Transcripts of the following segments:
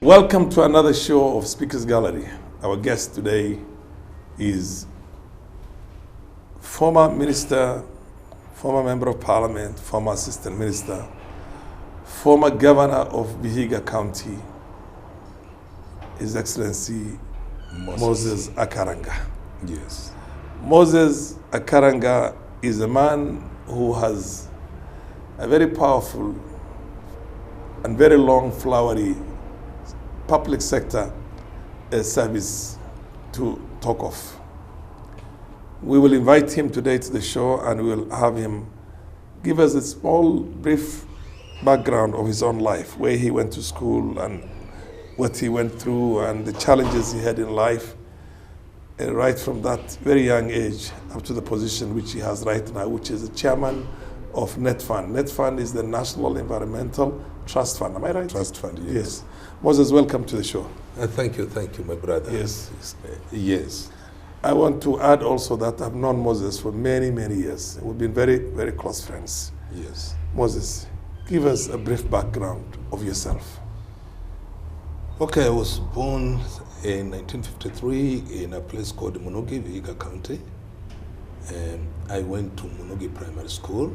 Welcome to another show of Speakers Gallery. Our guest today is former minister, former member of parliament, former assistant minister, former governor of Vihiga County, His Excellency Moses Akaranga. Yes. Moses Akaranga is a man who has a very powerful and very long, flowery public sector service to talk of. We will invite him today to the show and we will have him give us a small, brief background of his own life, where he went to school and what he went through and the challenges he had in life, right from that very young age up to the position which he has right now, which is the chairman of NetFund. NetFund is the National Environmental Trust Fund. Am I right? Trust Fund, yes. Yes. Moses, welcome to the show. Thank you, my brother. Yes. Yes. I want to add also that I've known Moses for many, many years. We've been very, very close friends. Yes. Moses, give us a brief background of yourself. Okay, I was born in 1953 in a place called Munugi, Vihiga County. I went to Munugi Primary School,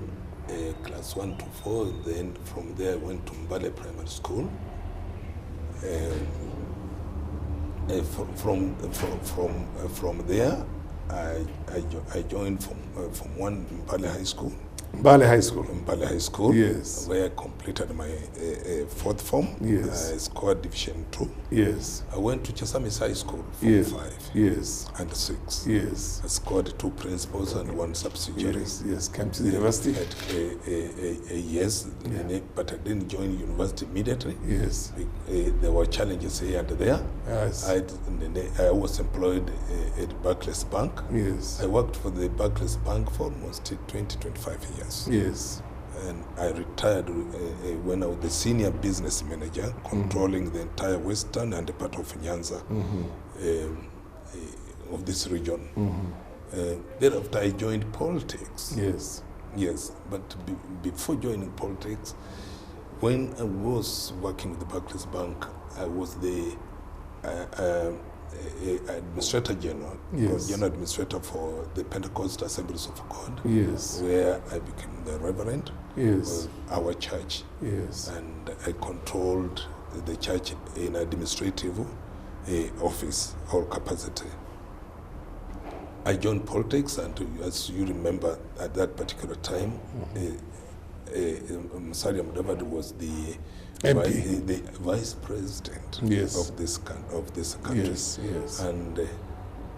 class 1 to 4. Then from there I went to Mbale Primary School. From there, I joined from one Mbale High School. Mbale High School. Mbale High School. Yes. Where I completed my fourth form. Yes. I scored Division 2. Yes. I went to Chesamis High School, Form 5. Yes. And 6. Yes. I scored 2 principals and 1 subsidiary. Yes. Yes. Came to the university. Yes, but I didn't join university immediately. Yes. There were challenges here and there. Yes. I was employed at Barclays Bank. Yes. I worked for the Barclays Bank for almost 25 years. Yes. And I retired when I was the senior business manager, controlling the entire Western and the part of Nyanza of this region. Thereafter, I joined politics. Yes. Yes, but before joining politics, when I was working with the Barclays Bank, I was the administrator general, Yes. general administrator for the Pentecost Assemblies of God. Yes. Where I became the reverend Yes. of our church. Yes. And I controlled the church in administrative office or capacity. I joined politics, and as you remember, at that particular time, Musalia Mudavadi was the MP. the vice president Yes. of this country. Yes. Yes. And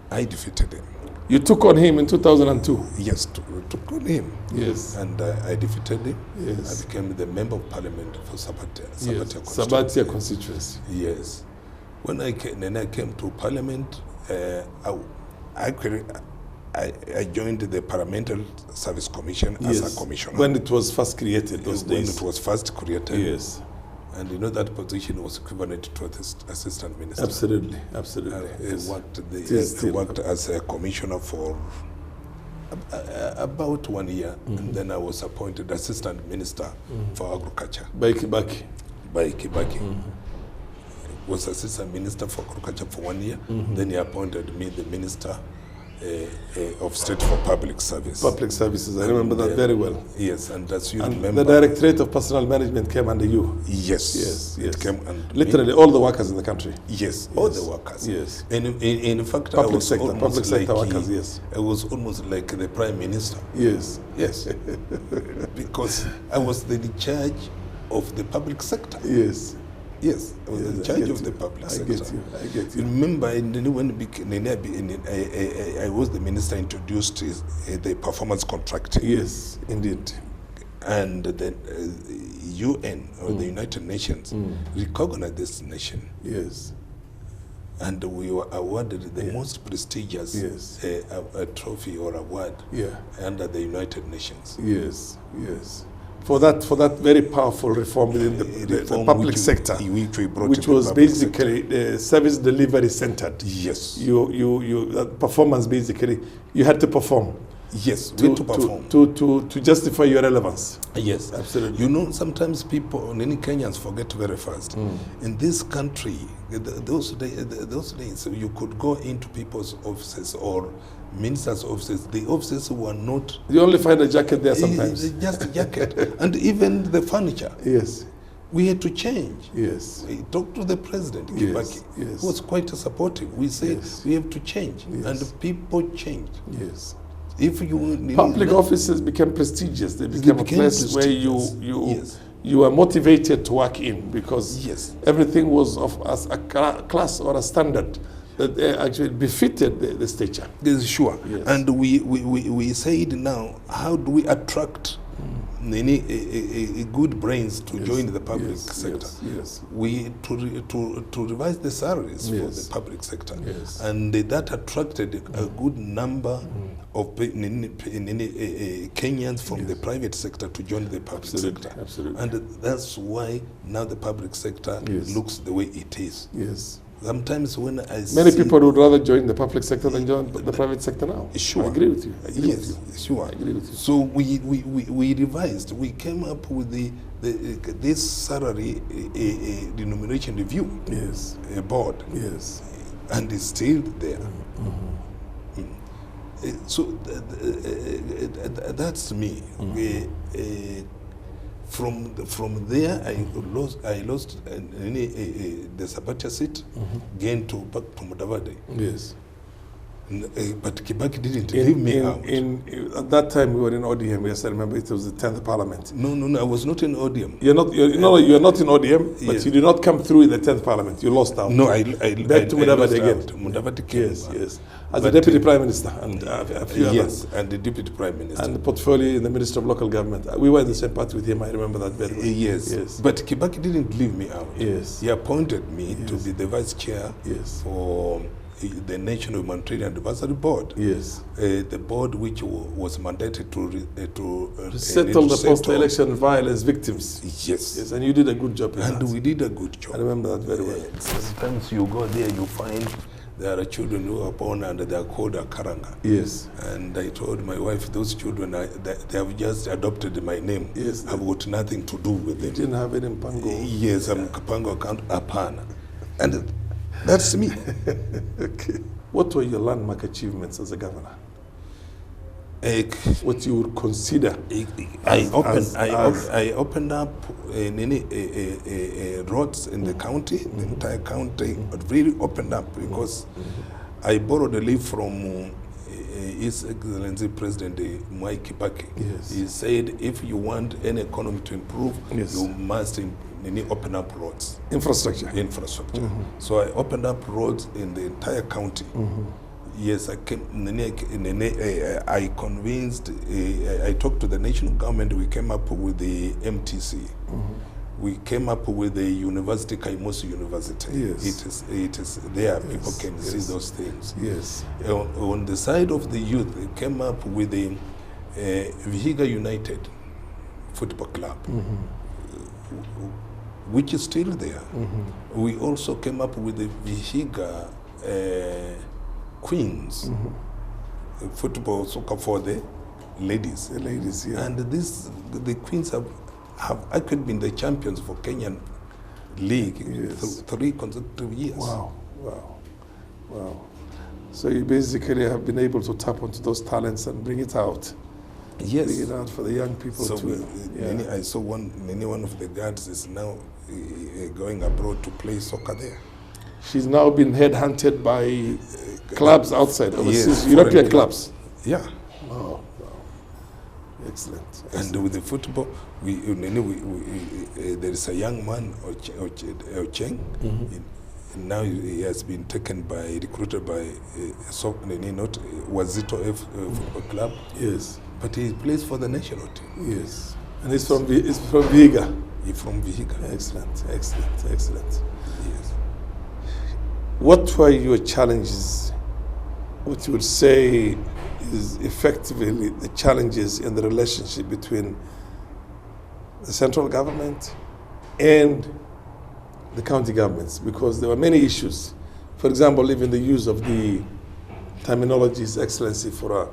I defeated him. You took on him in 2002. Yes, took on him. Yes. And I defeated him. Yes. I became the member of parliament for Sabatia. Yes. Sabatia constituency. Yes. When I came to parliament, I joined the Parliamentary Service Commission as a commissioner. When it was first created, those When days. it was first created. Yes. And you know that position was equivalent to assistant minister. Absolutely. Absolutely. I worked as a commissioner for about 1 year, and then I was appointed assistant minister for agriculture. By Kibaki. By Kibaki. Was assistant minister for agriculture for 1 year. Then he appointed me the minister of State for Public Service. Public Services. I remember that very well. Yes, and as you And remember, the Directorate of Personnel Management came under you. Yes. Yes. Yes. It came under literally all the workers in the country. Yes, all the workers. Yes. In fact, Public I was sector, almost public sector like workers, yes. I was almost like the Prime Minister. Yes. Yes. Because I was in charge of the public sector. Yes. Yes, I was in charge of the public sector. I get you. Remember, when I was the minister, introduced the performance contracting. Yes, indeed. And the UN, or the United Nations, recognized this nation. Yes. And we were awarded the most prestigious a trophy or award under the United Nations. Yes, yes. For that very powerful reform within the public sector, which was basically service delivery centered. Yes. That performance, basically, you had to perform. Yes, we had to perform. To justify your relevance. Yes, Absolutely. You know, sometimes people, many Kenyans forget very fast. In this country, those days, you could go into people's offices or ministers' offices. The offices were not. You only find a jacket there sometimes. Just a jacket, and even the furniture. Yes. We had to change. Yes. We talked to the president, Kibaki, yes. who was quite supportive. We said Yes. we have to change, Yes. and people changed. Yes. If you Public offices became prestigious. They became a place where you are motivated to work in, because Yes. everything was of as a class or a standard that actually befitted the stature. Yes, sure. Yes. And we said now, how do we attract a good brains to join the public sector? Yes. We to revise the salaries for the public sector, and that attracted a good number of Kenyans from the private sector to join the public sector. Absolutely. And that's why now the public sector looks the way it is. Yes. Sometimes when I Many people would rather join the public sector than join the private sector now. Sure. I agree with you. Sure. I agree with you. So we revised. We came up with this salary remuneration review board. Yes. And it's still there. So that's me. From there, I lost the Sabatia seat, again back to Mudavadi. Yes. But Kibaki didn't leave me out. At that time, we were in ODM. Yes, I remember it was the 10th Parliament. No, I was not in ODM. You're not in ODM, but you did not come through in the 10th Parliament. You lost out. No, I back to Mudavadi again. Mudavadi came. Yes. As the Deputy Prime Minister and a few others. Yes, and the Deputy Prime Minister. And the portfolio in the Minister of Local Government. We were in the same party with him. I remember that very well. Yes. But Kibaki didn't leave me out. Yes. He appointed me to be the Vice Chair for the National Humanitarian Advisory Board. Yes. The board which was mandated to settle the post-election violence victims. Yes. And you did a good job in that. We did a good job. I remember that very well. Sometimes you go there, you find there are children who are born and they are called Akaranga. Yes. And I told my wife, those children, they have just adopted my name. Yes. I've got nothing to do with them. You didn't have any Mpango? Yes, I'm Kapango account Apana. And that's me. Okay. What were your landmark achievements as a governor? What you would consider? I opened up roads in the county, the entire county, but really opened up because I borrowed a leaf from His Excellency President Mwai Kibaki. Yes. He said, if you want any economy to improve, you must open up roads. Infrastructure. So I opened up roads in the entire county. Yes, I convinced, I talked to the national government, we came up with the MTC. We came up with the university, Kaimosi University. Yes. It is there, people can see those things. Yes. On the side of the youth, they came up with the Vihiga United Football Club, which is still there. We also came up with the Vihiga Queens football soccer for the ladies. The ladies, yeah. And the Queens have actually been the champions for Kenyan League 3 consecutive years. Wow. So you basically have been able to tap onto those talents and bring it out. Yes. Bring it out for the young people too. I saw one of the guards is now going abroad to play soccer there. She's now been headhunted by clubs outside, overseas, yes, European clubs. Yeah. Wow. Excellent. And with the football, there is a young man, Ocheng, now he has been recruited by Wazito Football Club. Yes. But he plays for the national team. Yes. And he's from Vihiga. He's from Vihiga. Excellent. Yes. What were your challenges? What you would say is effectively the challenges in the relationship between the central government and the county governments? Because there were many issues. For example, even the use of the terminology, His Excellency, for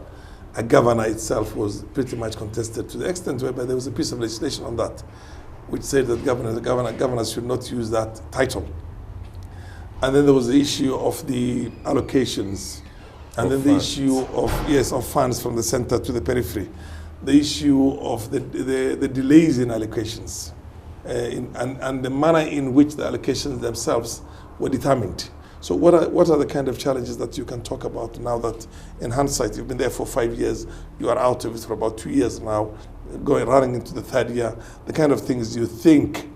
a governor itself was pretty much contested to the extent whereby there was a piece of legislation on that, which said that governors should not use that title. And then there was the issue of the allocations, and then the issue of funds from the center to the periphery, the issue of the delays in allocations, and the manner in which the allocations themselves were determined. So what are the kind of challenges that you can talk about now that, in hindsight, you've been there for 5 years, you are out of it for about 2 years now, running into the third year, the kind of things you think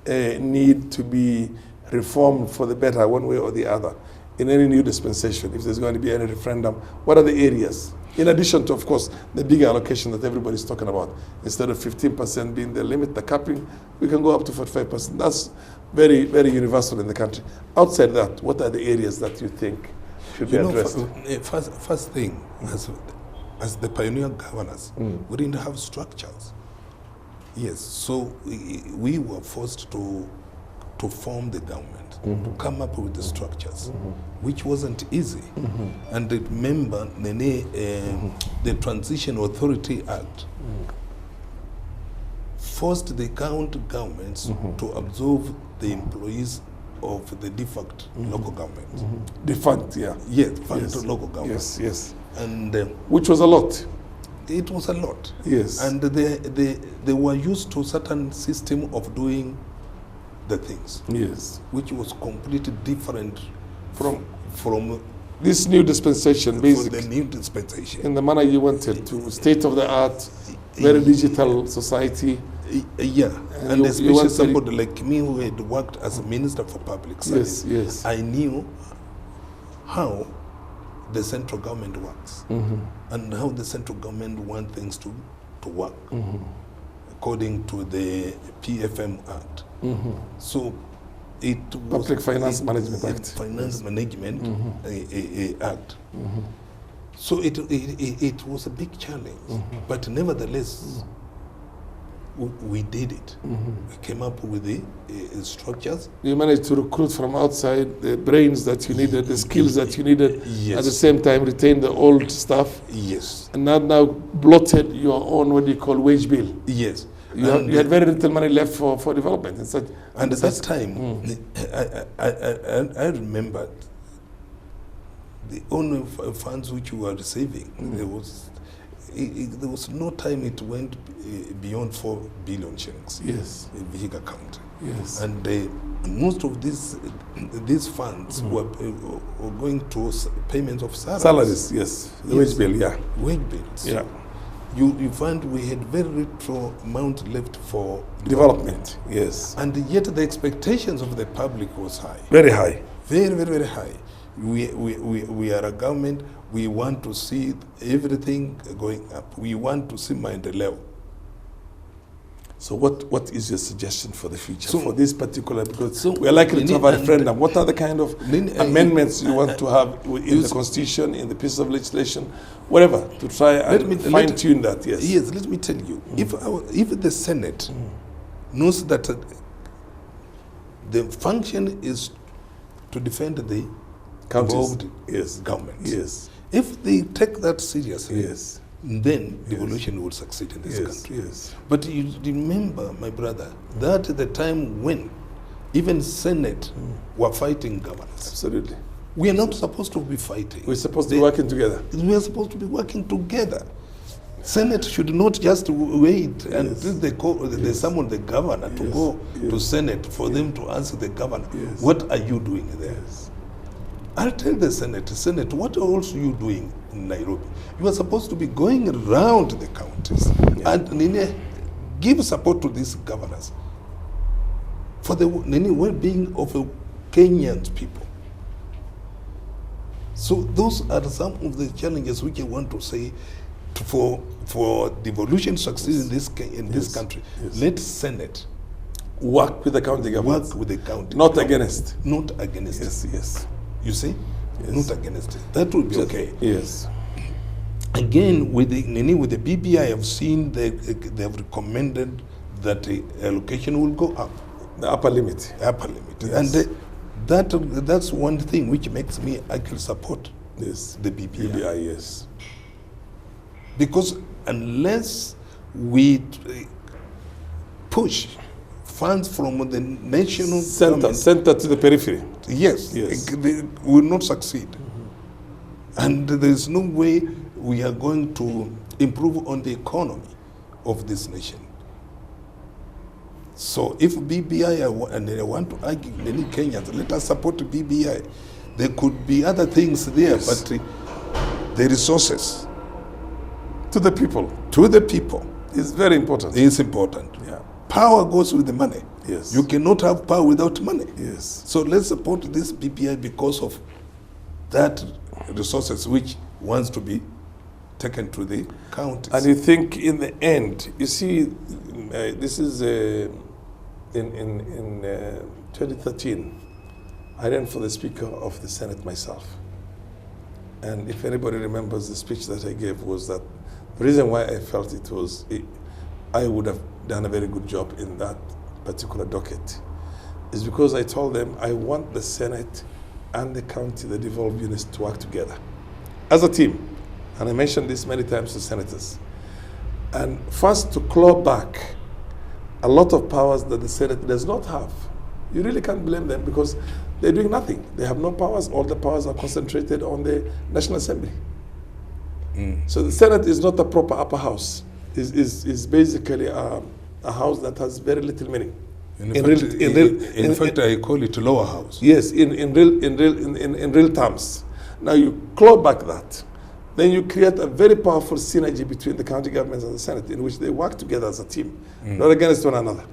need to be reformed for the better one way or the other in any new dispensation, if there's going to be any referendum? What are the areas? In addition to, of course, the bigger allocation that everybody's talking about. Instead of 15% being the limit, the capping, we can go up to 45%. That's very, very universal in the country. Outside that, what are the areas that you think should be addressed? First thing, as the pioneer governors, we didn't have structures. Yes, so we were forced to form the government, to come up with the structures, which wasn't easy. And remember, the Transition Authority Act forced the county governments to absorb the employees of the defunct local government. Defunct, yeah. Yes, defunct local government. Yes, yes. And which was a lot. It was a lot. Yes. And they were used to a certain system of doing the things. Yes. Which was completely different from this new dispensation, basically. The new dispensation. In the manner you wanted to, state of the art, very digital society. Yeah, and especially somebody like me who had worked as a minister for public service. Yes, yes. I knew how the central government works and how the central government wants things to work according to the PFM Act. So it was Public Finance Management Act. Finance Management Act. So it was a big challenge, but nevertheless, we did it. We came up with the structures. You managed to recruit from outside the brains that you needed, the skills that you needed, yes. At the same time retain the old stuff. Yes. And now blotted your own, what do you call, wage bill. Yes. You had very little money left for development. And at that time, I remember the only funds which we were receiving, there was no time it went beyond 4 billion shillings. Yes. In Vihiga County. Yes. And most of these funds were going to payments of salaries. Salaries, yes. The wage bill, yeah. Wage bills. Yeah. You find we had very little amount left for development. Yes. And yet the expectations of the public was high. Very high. Very, very, very high. We are a government. We want to see everything going up. We want to see Maendeleo. So what is your suggestion for the future, so, for this particular, because we are likely to have a referendum. What are the kind of amendments you want to have in the Constitution, in the piece of legislation, whatever, to try and fine-tune that, yes? Yes, let me tell you. If the Senate knows that the function is to defend the involved governments. Yes. If they take that seriously, yes. then devolution will succeed in this country. Yes. But you remember, my brother, that at the time when even Senate were fighting governors. Absolutely. We are not supposed to be fighting. We're supposed to be working together. We are supposed to be working together. Senate should not just wait until they summon the governor to go to Senate for them to answer the governor. Yes. What are you doing there? Yes. I'll tell the Senate, what else are you doing in Nairobi? You are supposed to be going around the counties and give support to these governors for the well-being of Kenyan people. So those are some of the challenges which I want to say for devolution succeed in this country. Yes. Let Senate work with the county government. Work with the county. Not against. Not against. Yes, yes. You see? Yes. Not against it. That will be okay. Yes. Again, with the BBI, I have seen they have recommended that the allocation will go up. The upper limit. Upper limit. Yes. And that's one thing which makes me actually support the BBI. BBI, yes. Because unless we push funds from the national center to the periphery. Yes, they will not succeed. And there is no way we are going to improve on the economy of this nation. So if BBI, and they want to argue, many Kenyans, let us support BBI. There could be other things there, but the resources to the people. To the people. It's very important. It's important. Yeah. Power goes with the money. Yes. You cannot have power without money. Yes. So let's support this BPI because of that resources which wants to be taken to the counties. And you think in the end, you see, this is in 2013, I ran for the Speaker of the Senate myself. And if anybody remembers, the speech that I gave was that the reason why I felt I would have done a very good job in that particular docket is because I told them I want the Senate and the county, the devolved units, to work together as a team. And I mentioned this many times to senators. And first, to claw back a lot of powers that the Senate does not have. You really can't blame them because they're doing nothing. They have no powers. All the powers are concentrated on the National Assembly. So the Senate is not a proper upper house. Is basically a house that has very little meaning. In fact, I call it lower house. Yes, in real terms. Now you claw back that. Then you create a very powerful synergy between the county governments and the Senate in which they work together as a team, not against one another.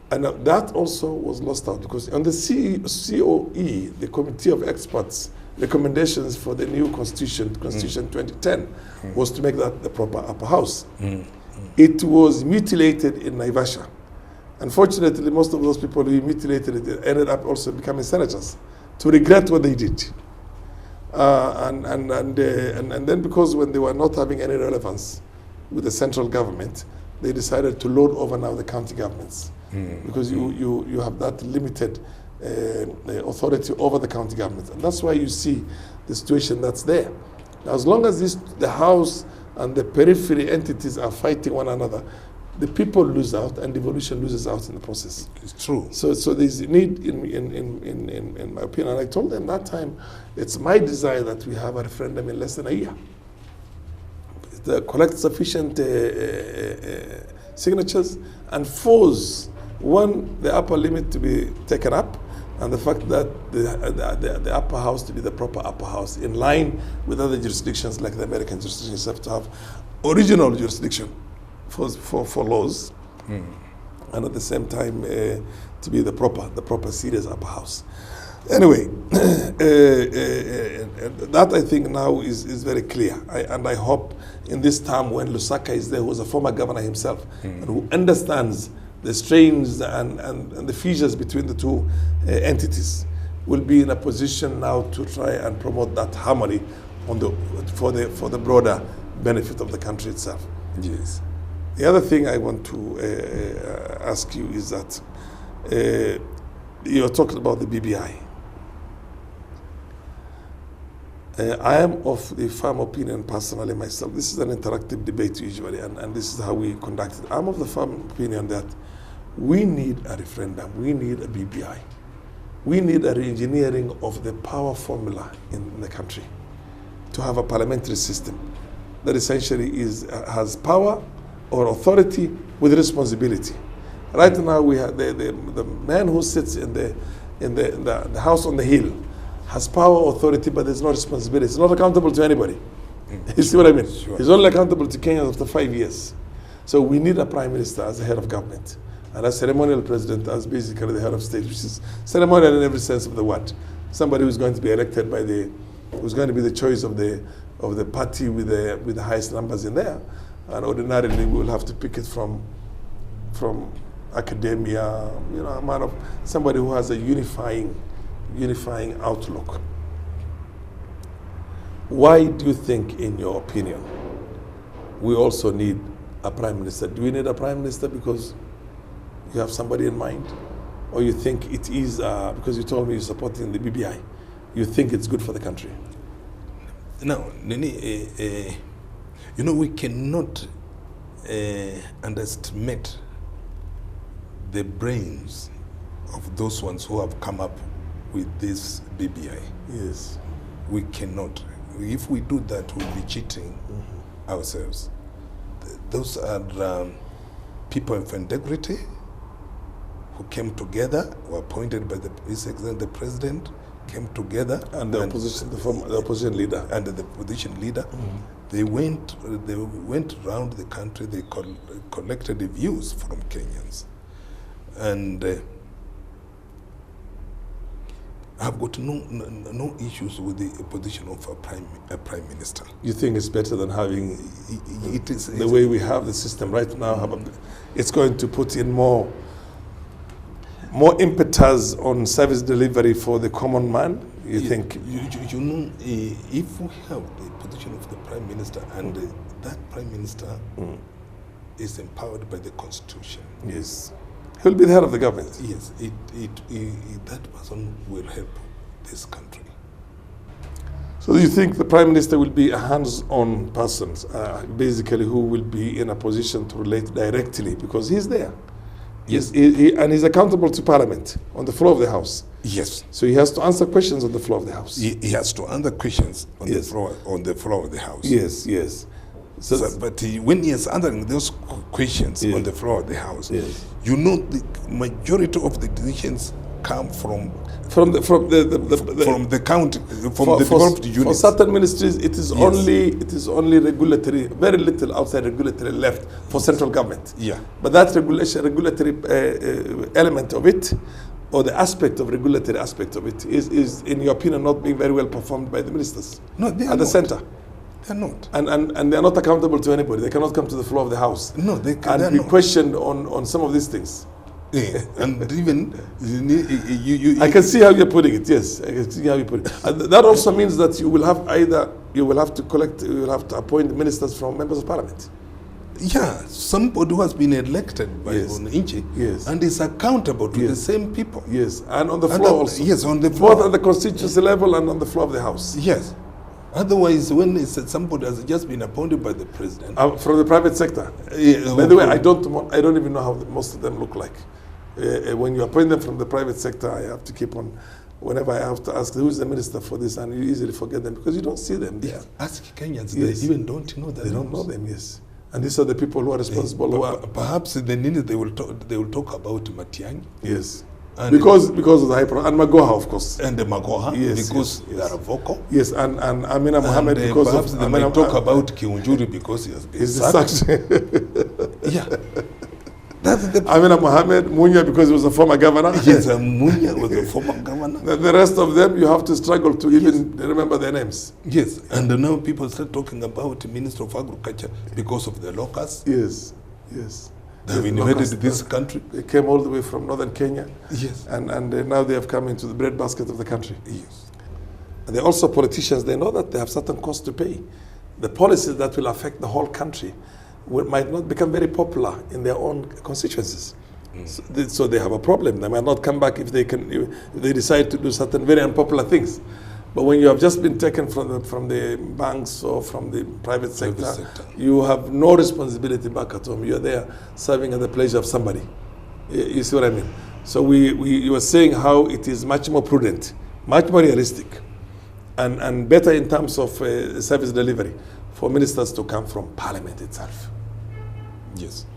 And that also was lost out because on the COE, the Committee of Experts, recommendations for the new Constitution 2010, was to make that the proper upper house. It was mutilated in Naivasha. Unfortunately, most of those people who mutilated it ended up also becoming senators to regret what they did. And then because when they were not having any relevance with the central government, they decided to load over now the county governments. Because you have that limited authority over the county government. And that's why you see the situation that's there. Now, as long as the House and the periphery entities are fighting one another, the people lose out and devolution loses out in the process. It's true. So there's a need, in my opinion, and I told them that time, it's my desire that we have a referendum in less than a year. To collect sufficient signatures and force, one, the upper limit to be taken up, and the fact that the upper house to be the proper upper house in line with other jurisdictions like the American jurisdictions have to have original jurisdiction for laws, and at the same time to be the proper serious upper house. Anyway, that I think now is very clear. And I hope in this time when Lusaka is there, who was a former governor himself, and who understands the strains and the fissures between the two entities, will be in a position now to try and promote that harmony for the broader benefit of the country itself. Yes. The other thing I want to ask you is that you're talking about the BBI. I am of the firm opinion personally myself. This is an interactive debate usually, and this is how we conduct it. I'm of the firm opinion that we need a referendum. We need a BBI. We need a re-engineering of the power formula in the country to have a parliamentary system that essentially has power or authority with responsibility. Right now, we have the man who sits in the house on the hill has power, authority, but there's no responsibility. He's not accountable to anybody. You see what I mean? Sure. He's only accountable to Kenyans after 5 years. So we need a prime minister as the head of government, and a ceremonial president as basically the head of state, which is ceremonial in every sense of the word. Somebody who's going to be elected who's going to be the choice of the party with the highest numbers in there. And ordinarily, we will have to pick it from academia, a man of somebody who has a unifying outlook. Why do you think, in your opinion, we also need a prime minister? Do we need a prime minister because you have somebody in mind? Or you think it is, because you told me you're supporting the BBI, you think it's good for the country? Now, Nini, You know, we cannot underestimate the brains of those ones who have come up with this BBI. Yes. We cannot. If we do that, we'll be cheating ourselves. Those are people of integrity who came together, were appointed by the president, came together, And the opposition, the opposition leader. and the opposition leader. They went around the country. They collected the views from Kenyans, and I've got no issues with the position of a prime minister. You think it's better than having It is the way we have the system right now? It's going to put in more impetus on service delivery for the common man, you think? You know, if we have the position of the prime minister, and that prime minister is empowered by the constitution. Yes. He'll be the head of the government. Yes, that person will help this country. So do you think the prime minister will be a hands-on person, basically, who will be in a position to relate directly, because he's there? Yes. And he's accountable to Parliament on the floor of the House. Yes. So he has to answer questions on the floor of the House. He has to answer questions on Yes. the floor of the House. Yes, yes. But when he is answering those questions Yes. on the floor of the House, Yes. you know, the majority of the decisions come from the county, from for, the developed for units. certain ministries, it is Yes. only regulatory, very little outside regulatory left for central government. Yeah. But that regulatory element of it, or the aspect of regulatory aspect of it, is in your opinion not being very well performed by the ministers. No, they are at the not. center. They're not. And they are not accountable to anybody. They cannot come to the floor of the House. No, they're and be not. questioned on some of these things. Yeah. And even I can see how you're putting it. Yes, I can see how you put it. And that also means that you will have to appoint ministers from members of parliament. Yeah, somebody who has been elected by Yes. Wananchi, Yes. and is accountable to the Yes. same people. Yes, and on the And floor that- also. Yes, on the floor. Both at the constituency level and on the floor of the House. Yes. Otherwise, when it's somebody has just been appointed by the president, From the private sector. By the way, I don't even know how most of them look like. When you appoint them from the private sector, I have to keep on. Whenever I have to ask who is the minister for this, and you easily forget them because you don't see them there. ask Kenyans, Yes. they even don't know that They don't know them. Yes, and these are the people who are responsible. Who are, Perhaps in the minute they will talk about Matiang'i yes, and because of the and Magoha, of course. and the Magoha, Yes, because yes, they are vocal. Yes, and Amina Mohammed And, because perhaps of they might talk about Kiunjuri because he has been his sacked. sacked. Yeah. That's the Amina Mohammed, Munya because he was a former governor. Yes, Munya was a former governor. The rest of them, you have to struggle to even remember their names. Yes, and now people start talking about the Minister of Agriculture because of the locusts. Yes, yes. They have The invaded locusts, this country. They came all the way from northern Kenya, Yes. and now they have come into the breadbasket of the country. Yes. And they're also politicians. They know that they have certain costs to pay. The policies that will affect the whole country might not become very popular in their own constituencies. So they have a problem. They might not come back if they decide to do certain very unpopular things. But when you have just been taken from the banks or from the private sector, you have no responsibility back at home. You're there serving at the pleasure of somebody. You see what I mean? So you were saying how it is much more prudent, much more realistic, and better in terms of service delivery for ministers to come from Parliament itself. Yes,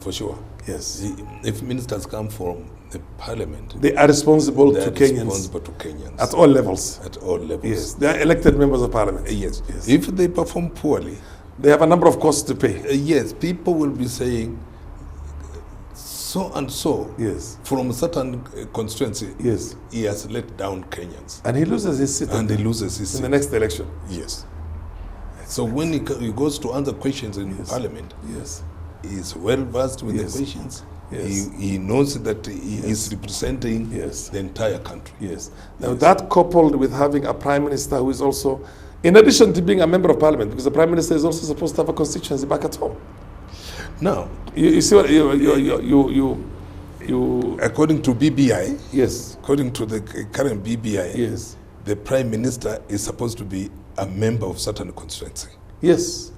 for sure. Yes. If ministers come from the Parliament, They are responsible they to are Kenyans responsible to Kenyans at all levels. at all levels. Yes, they are elected members of Parliament. Yes. Yes. If they perform poorly, They have a number of costs to pay. yes, people will be saying so and so Yes. from a certain constituency. Yes. He has let down Kenyans, And he loses his seat and he loses his in the seat. next election. Yes. So when he goes to answer questions in Parliament, Yes. he is well versed with Yes. the questions. Yes. He knows that he is representing Yes. the entire country. Yes. Now that coupled with having a prime minister who is also, in addition to being a member of Parliament, because the prime minister is also supposed to have a constituency back at home. Now, You see what you according to BBI, yes, according to the current BBI, yes, the prime minister is supposed to be a member of certain constituency. yes.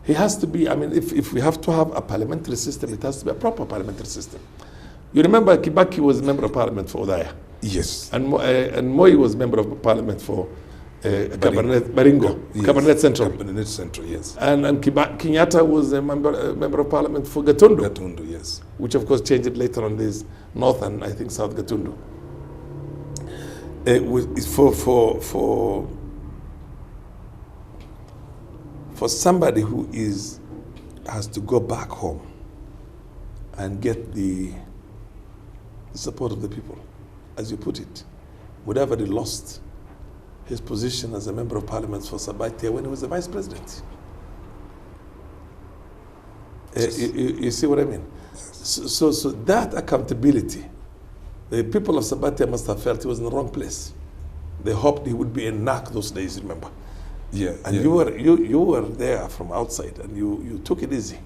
He has to be, I mean, if we have to have a parliamentary system, it has to be a proper parliamentary system. You remember Kibaki was member of parliament for Odaya. Yes. And Moi was member of parliament for Baringo, Yes. Cabernet Central. Cabernet Central, yes. And Kenyatta was a member of parliament for Gatundu. Gatundu, yes. Which of course changed it later on, this North and I think South Gatundu. For somebody who has to go back home and get the support of the people, as you put it, would have already lost his position as a member of parliament for Sabatia when he was the vice president. You see what I mean? So that accountability, the people of Sabatia must have felt he was in the wrong place. They hoped he would be in NAC those days, remember? Yeah. And you were there from outside, and you took it easy.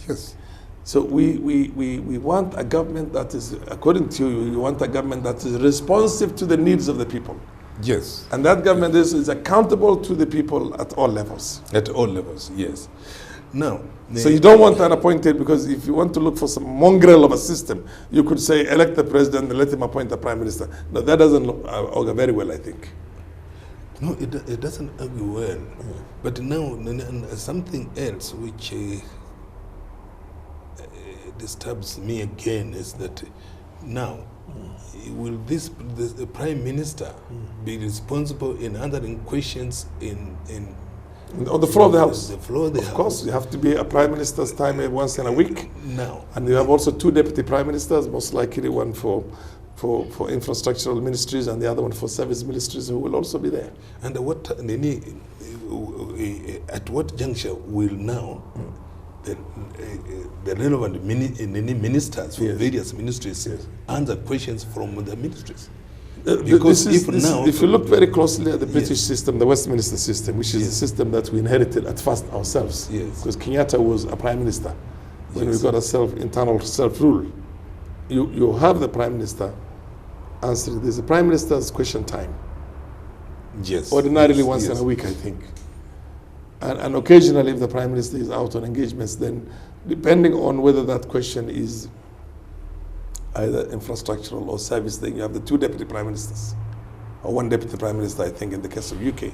Yes. So we want a government that is, according to you want a government that is responsive to the needs of the people. Yes. And that government is accountable to the people at all levels. At all levels, yes. Now, so you don't want an appointed, because if you want to look for some mongrel of a system, you could say elect the president and let him appoint a prime minister. No, that doesn't augur very well, I think. No, it doesn't argue well. But now, something else which disturbs me again is that now, will the prime minister be responsible in answering questions on the floor of the House? The floor of the House. Of course, you have to be a prime minister's time once in a week. Now. And you have also 2 deputy prime ministers, most likely one for infrastructural ministries and the other one for service ministries, who will also be there. And at what juncture will now the relevant ministers from various ministries answer questions from the ministries? Because if you look very closely at the British system, the Westminster system, which is the system that we inherited at first ourselves, because Kenyatta was a prime minister when we got a internal self-rule. You have the prime minister answering. There's a prime minister's question time. Yes. Ordinarily once in a week, I think. And occasionally, if the prime minister is out on engagements, then depending on whether that question is either infrastructural or service, then you have the 2 deputy prime ministers, or 1 deputy prime minister, I think, in the case of UK.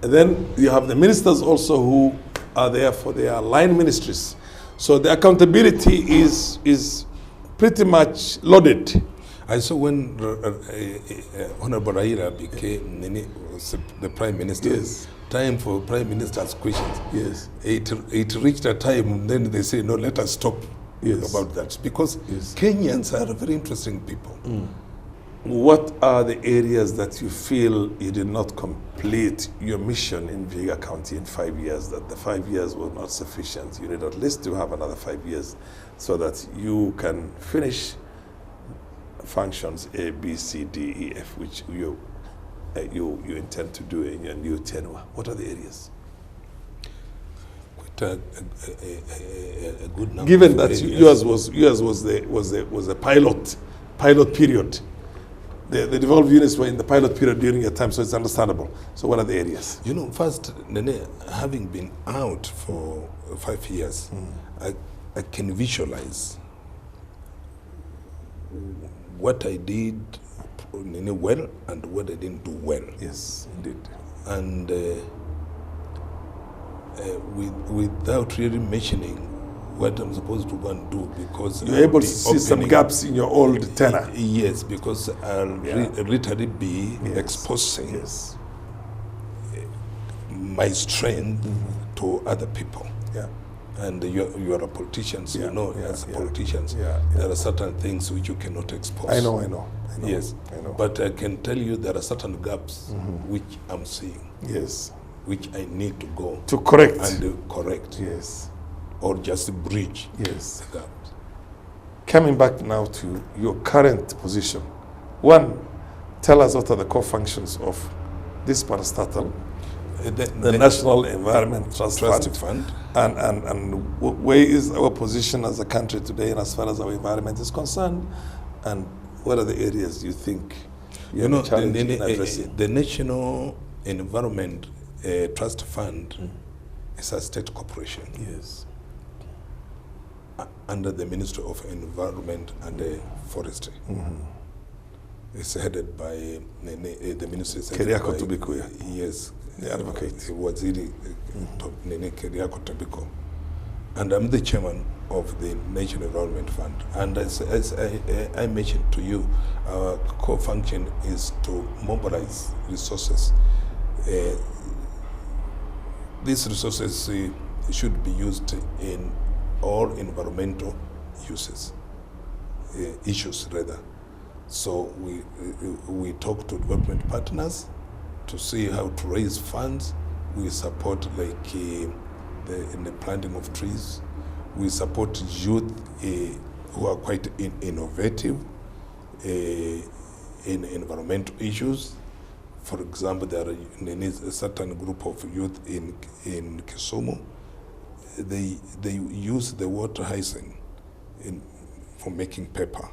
And then you have the ministers also who are there for their line ministries. So the accountability is pretty much loaded. I saw when Honorable Raila became the prime minister, time for prime minister's questions. It reached a time, then they say, no, let us stop about that. Because Kenyans are very interesting people. What are the areas that you feel you did not complete your mission in Vihiga County in 5 years, that the 5 years were not sufficient? You need at least to have another 5 years so that you can finish functions A, B, C, D, E, F, which you intend to do in your new tenure. What are the areas? A good number. Given that yours was a pilot period. The devolved units were in the pilot period during your time, so it's understandable. So what are the areas? You know, first, Nene, having been out for 5 years, I can visualize what I did well and what I didn't do well. Yes, indeed. And without really mentioning what I'm supposed to go and do, because you're able to see some gaps in your old tenure. Yes, because I'll literally be exposing my strength to other people. Yeah. And you're a politician, so you know, as politicians, there are certain things which you cannot expose. I know. Yes, I know. But I can tell you there are certain gaps which I'm seeing. Yes. Which I need to go to correct. And correct. Yes. Or just bridge. Yes. The gaps. Coming back now to your current position. One, tell us what are the core functions of this parastatal, the National Environment Trust Fund. And where is our position as a country today, and as far as our environment is concerned, and what are the areas you think you have a challenge in addressing? The National Environment Trust Fund It's a state corporation. Yes. Under the Ministry of Environment and Forestry. It's headed by the ministry. Keriako Tobiko. Yes, the advocate. Waziri Nene Keriako Tobiko. And I'm the chairman of the National Environment Fund. And as I mentioned to you, our core function is to mobilize resources. These resources should be used in all environmental issues rather. So we talk to development partners to see how to raise funds. We support like in the planting of trees. We support youth who are quite innovative in environmental issues. For example, there is a certain group of youth in Kisumu. They use the water hyacinth for making paper.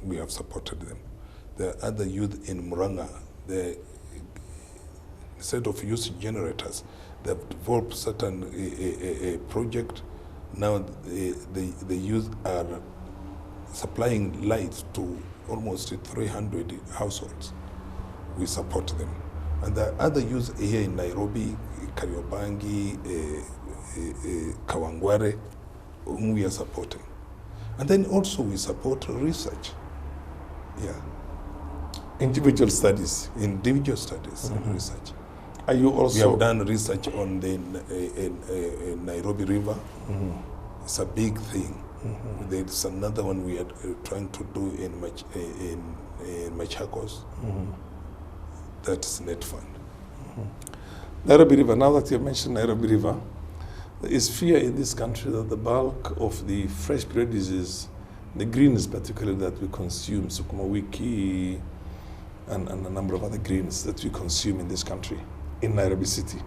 We have supported them. There are other youth in Muranga. The set of youth generators. They have developed certain a project. Now the youth are supplying lights to almost 300 households. We support them. And there are other youth here in Nairobi, Kariobangi, Kawangware, whom we are supporting. And then also we support research. Yeah. Individual studies. Individual studies and research. Are you also? We have done research on the Nairobi River. It's a big thing. There's another one we are trying to do in Machakos. That's net fund. Nairobi River, now that you mentioned Nairobi River, there is fear in this country that the bulk of the fresh produces, the greens particularly that we consume, sukuma wiki and a number of other greens that we consume in this country, in Nairobi City,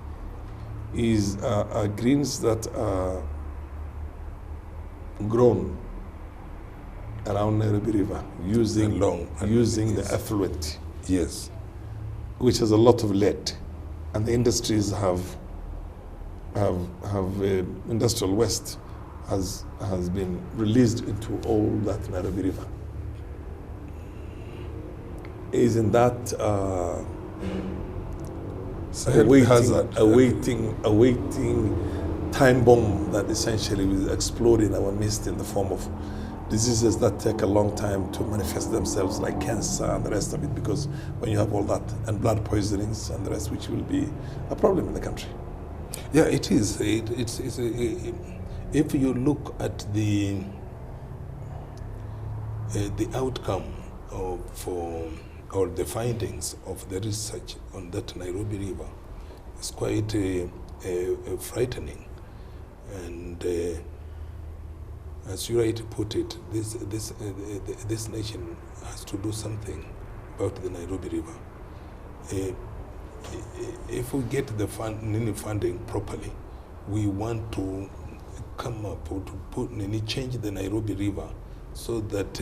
is greens that are grown around Nairobi River using the effluent. Yes. Which has a lot of lead, and the industries have industrial waste has been released into all that Nairobi River. Isn't that awaiting time bomb that essentially will explode in our midst in the form of diseases that take a long time to manifest themselves, like cancer and the rest of it, because when you have all that, and blood poisonings and the rest, which will be a problem in the country. Yeah, it is. If you look at the outcome or the findings of the research on that Nairobi River, it's quite frightening. And as you rightly put it, this nation has to do something about the Nairobi River. If we get the funding properly, we want to come up or to change the Nairobi River so that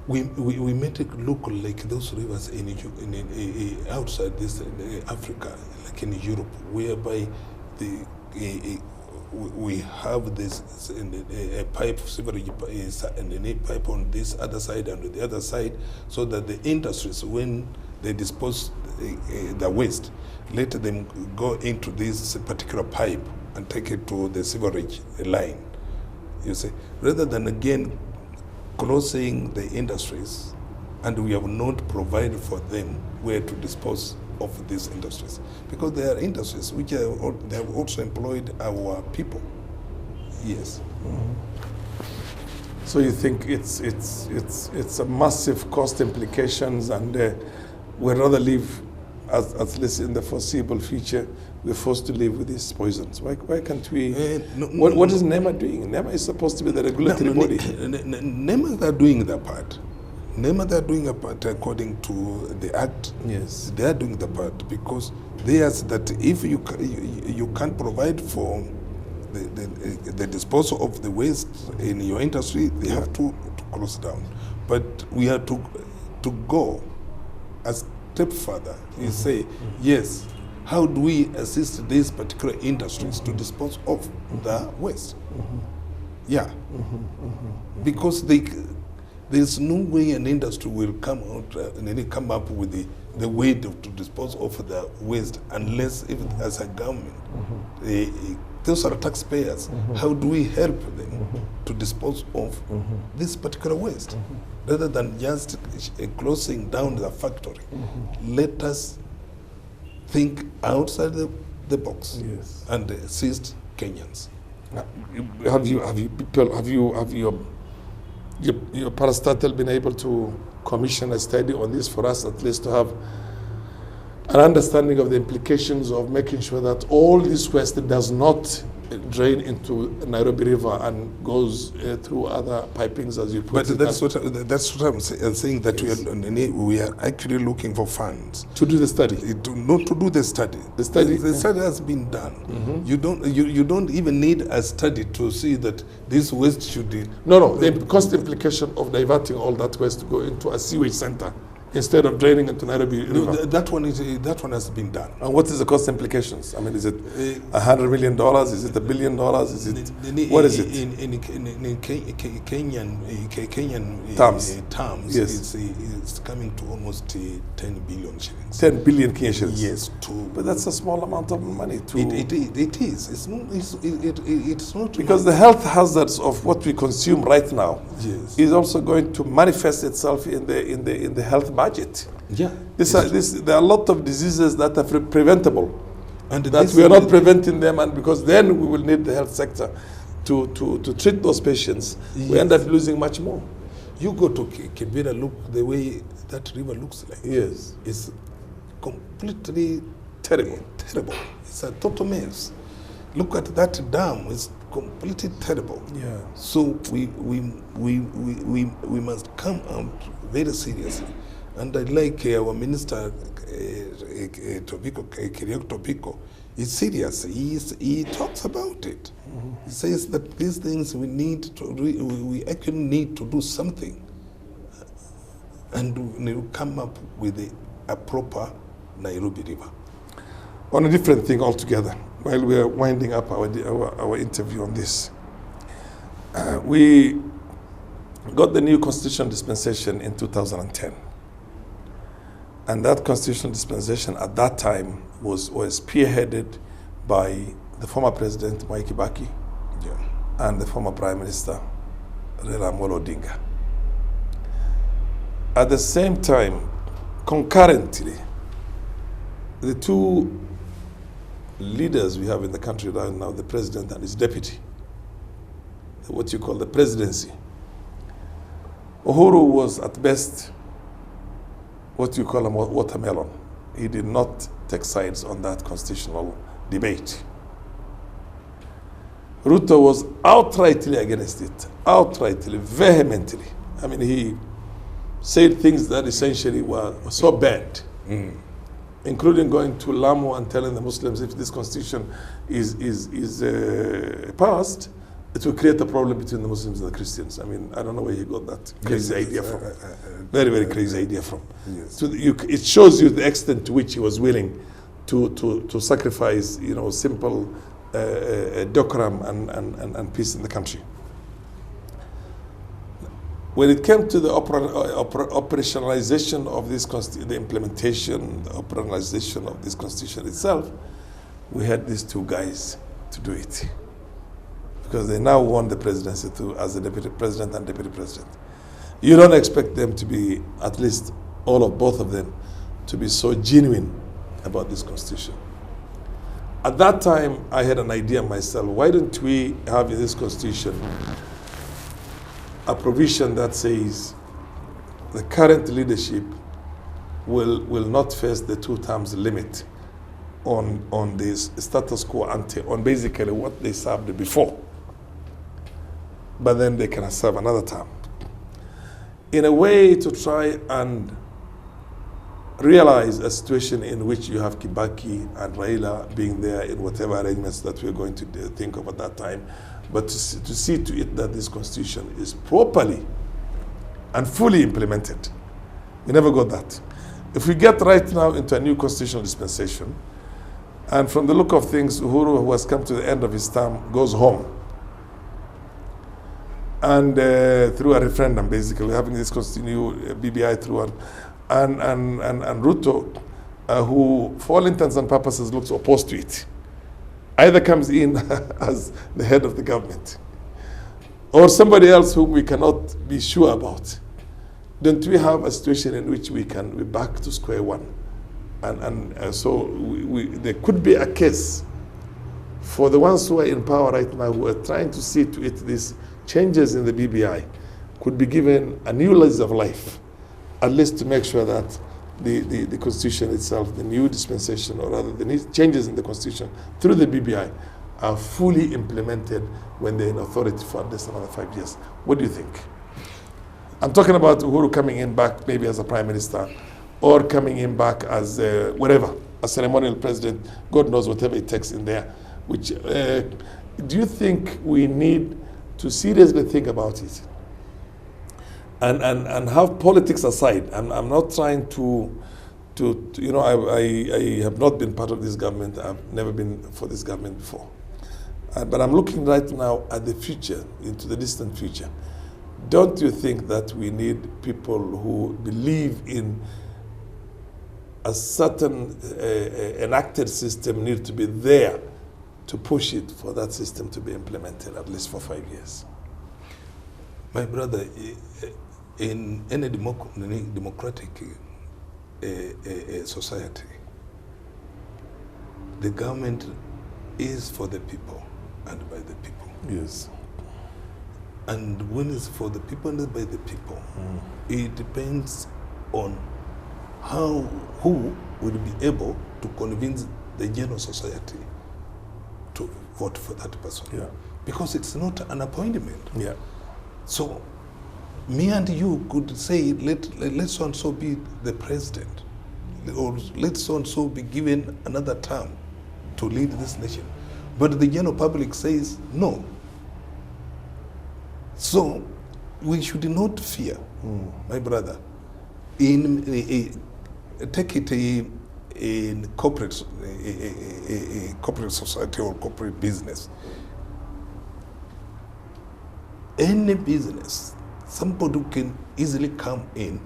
we make it look like those rivers in outside this Africa, like in Europe, whereby we have this a pipe, sewerage and a pipe on this other side and on the other side, so that the industries, when they dispose the waste, let them go into this particular pipe and take it to the sewerage line. You see, rather than again closing the industries, and we have not provided for them where to dispose of these industries, because there are industries which they have also employed our people. Yes. So you think it's a massive cost implications, and we'd rather live, at least in the foreseeable future, we're forced to live with these poisons. Why can't we? What is NEMA doing? NEMA is supposed to be the regulatory body. NEMA, they're doing their part. NEMA, they're doing a part according to the Act. Yes. They are doing the part, because they are that if you can't provide for the disposal of the waste in your industry, they have to close down. But we have to go a step further. You say, yes, how do we assist these particular industries to dispose of the waste? Yeah, because there's no way an industry will come out and then come up with the way to dispose of the waste unless, if as a government, those are taxpayers. How do we help them to dispose of this particular waste? Rather than just closing down the factory, let us think outside the box and assist Kenyans. Have your parastatal been able to commission a study on this for us, at least to have an understanding of the implications of making sure that all this waste does not drain into Nairobi River and goes through other pipings, as you put it? But that's what I'm saying, that we are actually looking for funds to do the study. Not to do the study. The study has been done. You don't even need a study to see that this waste should be. No. The cost implication of diverting all that waste to go into a sewage center instead of draining into Nairobi River. No, that one has been done. And what is the cost implications? I mean, is it $100 million? Is it $1 billion? Is it what is it? In Kenyan terms, yes, it's coming to almost 10 billion shillings. 10 billion Kenyan shillings. Yes, but that's a small amount of money. It is. It's not because the health hazards of what we consume right now is also going to manifest itself in the health budget. Yeah, there are a lot of diseases that are preventable, and that we are not preventing them, and because then we will need the health sector to treat those patients. Yes. We end up losing much more. You go to Kibera, look the way that river looks like. Yes, it's completely terrible. It's a total mess. Look at that dam; it's completely terrible. Yeah. So we must come out very seriously. And I like our minister, Tobiko, is serious. He talks about it. He says that these things we actually need to do something, and we will come up with a proper Nairobi River. On a different thing altogether, while we are winding up our interview on this, we got the new constitutional dispensation in 2010. And that constitutional dispensation at that time was spearheaded by the former president, Mwai Kibaki, and the former prime minister, Raila Amolo Odinga. At the same time, concurrently, the two leaders we have in the country right now, the president and his deputy, what you call the presidency, Uhuru was at best what you call a watermelon. He did not take sides on that constitutional debate. Ruto was outrightly against it, vehemently. I mean, he said things that essentially were so bad, including going to Lamu and telling the Muslims, if this constitution is passed, it will create a problem between the Muslims and the Christians. I mean, I don't know where he got that crazy idea from. Very, very crazy idea from. Yes. So it shows you the extent to which he was willing to sacrifice, simple decorum and peace in the country. When it came to the operationalization of this, the implementation, the operationalization of this constitution itself, we had these two guys to do it, because they now won the presidency as the deputy president and deputy president. You don't expect them to be, at least both of them, to be so genuine about this constitution. At that time, I had an idea myself. Why don't we have in this constitution a provision that says the current leadership will not face the 2 terms limit on this status quo ante, on basically what they served before. But then they can serve another term. In a way to try and realize a situation in which you have Kibaki and Raila being there in whatever arrangements that we're going to think of at that time, but to see to it that this constitution is properly and fully implemented. We never got that. If we get right now into a new constitutional dispensation, And from the look of things, Uhuru, who has come to the end of his term, goes home. And through a referendum, basically, having this continue BBI throughout. And Ruto, who for all intents and purposes looks opposed to it, either comes in as the head of the government, or somebody else whom we cannot be sure about. Don't we have a situation in which we're back to square one? So there could be a case for the ones who are in power right now, who are trying to see to it these changes in the BBI could be given a new lease of life, at least to make sure that the Constitution itself, the new dispensation, or rather the changes in the Constitution through the BBI are fully implemented when they're in authority for at least another 5 years. What do you think? I'm talking about Uhuru coming in back maybe as a prime minister, or coming in back as whatever, a ceremonial president, God knows whatever it takes in there. Which do you think we need to seriously think about it? And have politics aside. I'm not trying to I have not been part of this government. I've never been for this government before. But I'm looking right now at the future, into the distant future. Don't you think that we need people who believe in a certain enacted system need to be there to push it for that system to be implemented at least for 5 years? My brother, in any democratic society, the government is for the people and by the people. Yes. And when it's for the people and by the people, it depends on who will be able to convince the general society to vote for that person. Yeah. Because it's not an appointment. Yeah. So me and you could say, let so and so be the president, or let so and so be given another term to lead this nation. But the general public says no. So we should not fear, my brother. Take it in corporate society or corporate business. Any business, somebody can easily come in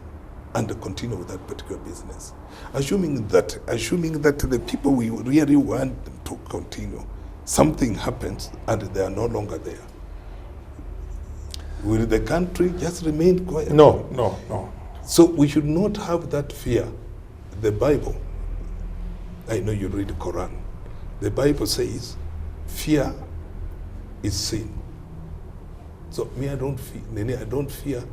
and continue with that particular business, assuming that the people we really want to continue, something happens and they are no longer there. Will the country just remain quiet? No. So we should not have that fear. The Bible, I know you read the Quran. The Bible says, fear is sin. So me, I don't fear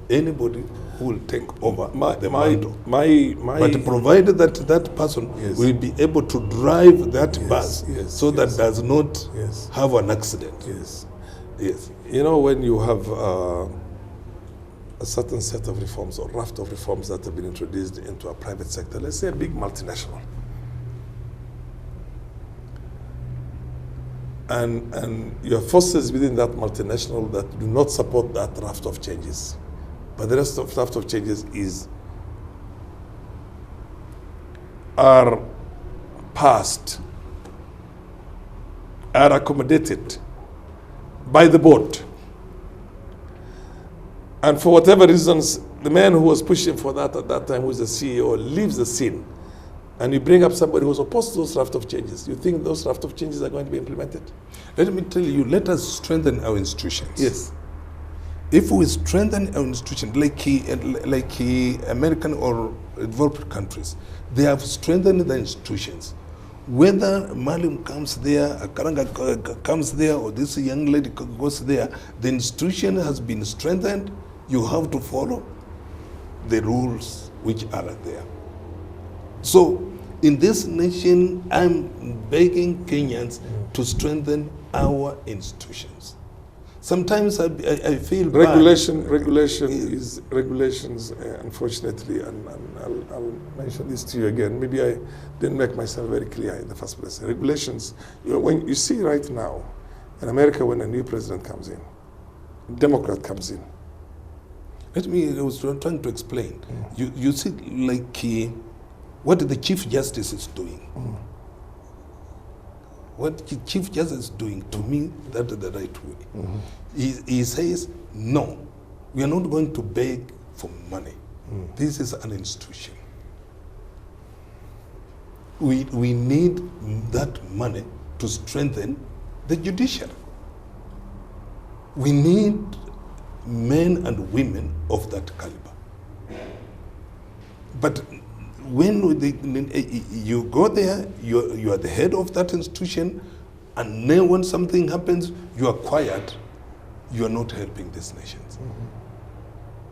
anybody who will take over the mantle. But provided that person will be able to drive that bus so that does not have an accident. Yes. You know, when you have a certain set of reforms or raft of reforms that have been introduced into a private sector, let's say a big multinational, and you have forces within that multinational that do not support that raft of changes, but the rest of raft of changes are passed, are accommodated by the board. And for whatever reasons, the man who was pushing for that at that time, who is the CEO, leaves the scene. And you bring up somebody who's opposed to those raft of changes. You think those raft of changes are going to be implemented? Let me tell you, let us strengthen our institutions. Yes. If we strengthen our institutions, like American or developed countries, they have strengthened the institutions. Whether Malim comes there, Akaranga comes there, or this young lady goes there, the institution has been strengthened. You have to follow the rules which are there. So in this nation, I'm begging Kenyans to strengthen our institutions. Sometimes I feel regulations, unfortunately, and I'll mention this to you again. Maybe I didn't make myself very clear in the first place. Regulations, when you see right now in America, when a new president comes in, Democrat comes in. I was trying to explain. You see, like what the Chief Justice is doing. what the Chief Justice is doing, to me, that is the right way. He says, no, we are not going to beg for money. This is an institution. We need that money to strengthen the judiciary. We need men and women of that caliber. But when you go there, you are the head of that institution, and then when something happens, you are quiet, you are not helping these nations.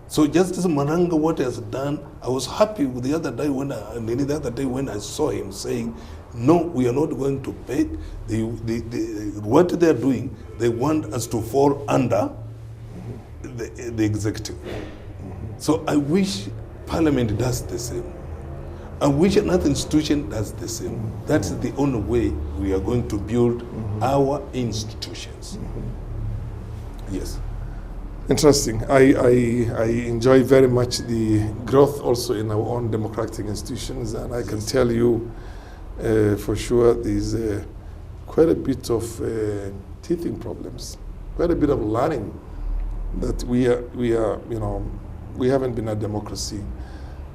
So Justice Maranga, what he has done, I was happy with the other day when I saw him saying, no, we are not going to beg. What they are doing, they want us to fall under the executive. So I wish Parliament does the same. I wish another institution does the same. That's the only way we are going to build our institutions. Yes. Interesting. I enjoy very much the growth also in our own democratic institutions, and I can tell you for sure there's quite a bit of teething problems, quite a bit of learning that we haven't been a democracy.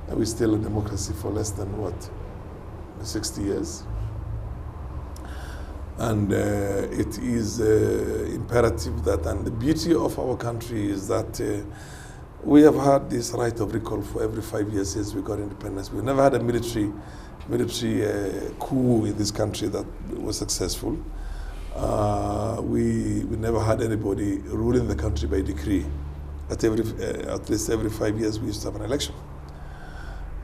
We're still a democracy for less than 60 years. And it is imperative that, and the beauty of our country is that we have had this right of recall for every 5 years since we got independence. We've never had a military coup in this country that was successful. We never had anybody ruling the country by decree. At least every 5 years we used to have an election.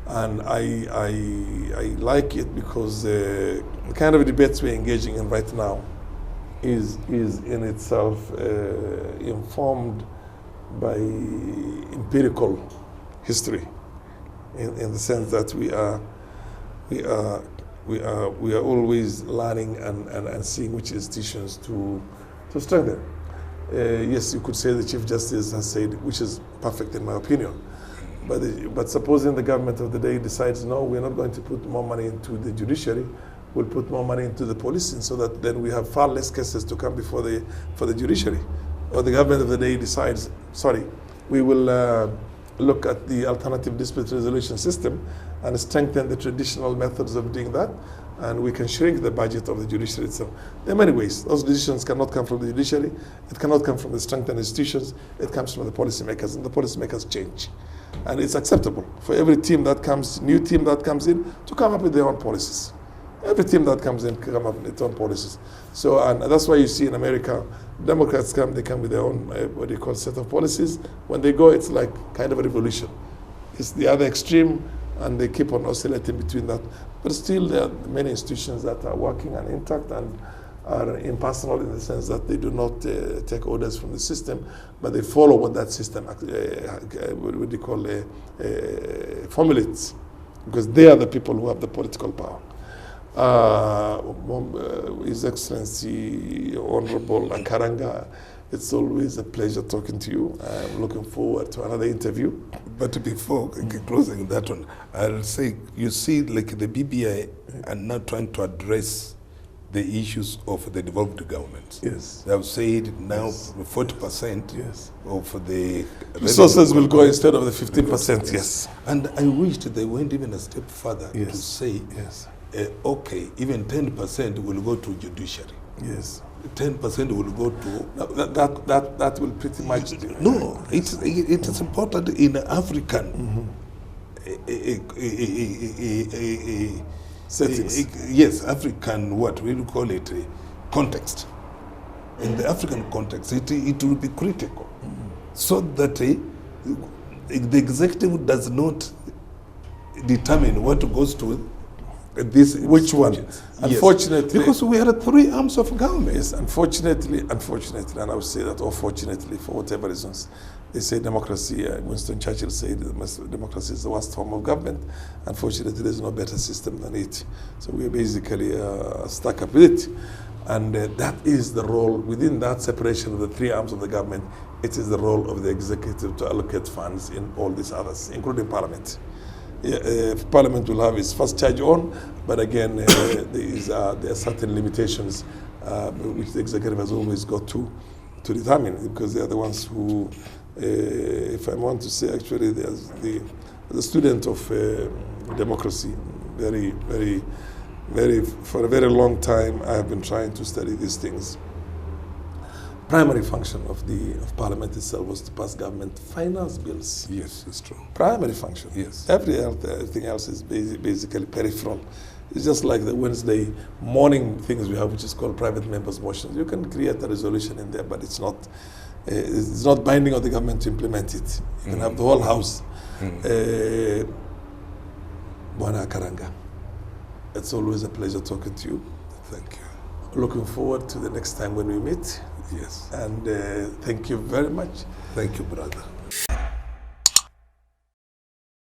And I like it because the kind of debates we're engaging in right now is in itself informed by empirical history, in the sense that we are always learning and seeing which institutions to strengthen. Yes, you could say the Chief Justice has said, which is perfect in my opinion. But supposing the government of the day decides, no, we're not going to put more money into the judiciary, we'll put more money into the policing, so that then we have far less cases to come before the judiciary. Or the government of the day decides, sorry, we will look at the alternative dispute resolution system and strengthen the traditional methods of doing that, and we can shrink the budget of the judiciary itself. There are many ways. Those decisions cannot come from the judiciary, it cannot come from the strengthened institutions, it comes from the policymakers, and the policymakers change. And it's acceptable for every team that comes, new team that comes in, to come up with their own policies. Every team that comes in can come up with its own policies. So, and that's why you see in America, Democrats come, they come with their own, what do you call, set of policies. When they go, it's like kind of a revolution. It's the other extreme, and they keep on oscillating between that. But still, there are many institutions that are working and intact and are impersonal in the sense that they do not take orders from the system, but they follow what that system, what do you call, formulates, because they are the people who have the political power. His Excellency, Honorable Akaranga, it's always a pleasure talking to you. I'm looking forward to another interview. But before closing that one, I'll say, you see, like the BBI are now trying to address the issues of the devolved governments. Yes. They have said now 40% of the resources will go instead of the 15%. Yes. And I wished they went even a step further to say, okay, even 10% will go to judiciary. Yes. 10% will go to that will pretty much no. It is important in African settings. Yes, African, what we will call it, context. In the African context, it will be critical, so that the executive does not determine what goes to this. Which one? Yes. Unfortunately, because we are 3 arms of government. Yes, unfortunately, and I would say that, or fortunately, for whatever reasons, they say democracy. Winston Churchill said democracy is the worst form of government. Unfortunately, there is no better system than it. So we are basically stuck up with it, and that is the role within that separation of the 3 arms of the government. It is the role of the executive to allocate funds in all these others, including Parliament. Parliament will have its first charge on, but again, there are certain limitations which the executive has always got to determine, because they are the ones who, if I want to say, actually, there's the student of democracy. For a very long time, I have been trying to study these things. Primary function of Parliament itself was to pass government finance bills. Yes, it's true. Primary function. Yes. Everything else is basically peripheral. It's just like the Wednesday morning things we have, which is called private members' motions. You can create a resolution in there, but it's not binding on the government to implement it. You can have the whole house. Bwana Akaranga, it's always a pleasure talking to you. Thank you. Looking forward to the next time when we meet. Yes. And thank you very much. Thank you, brother.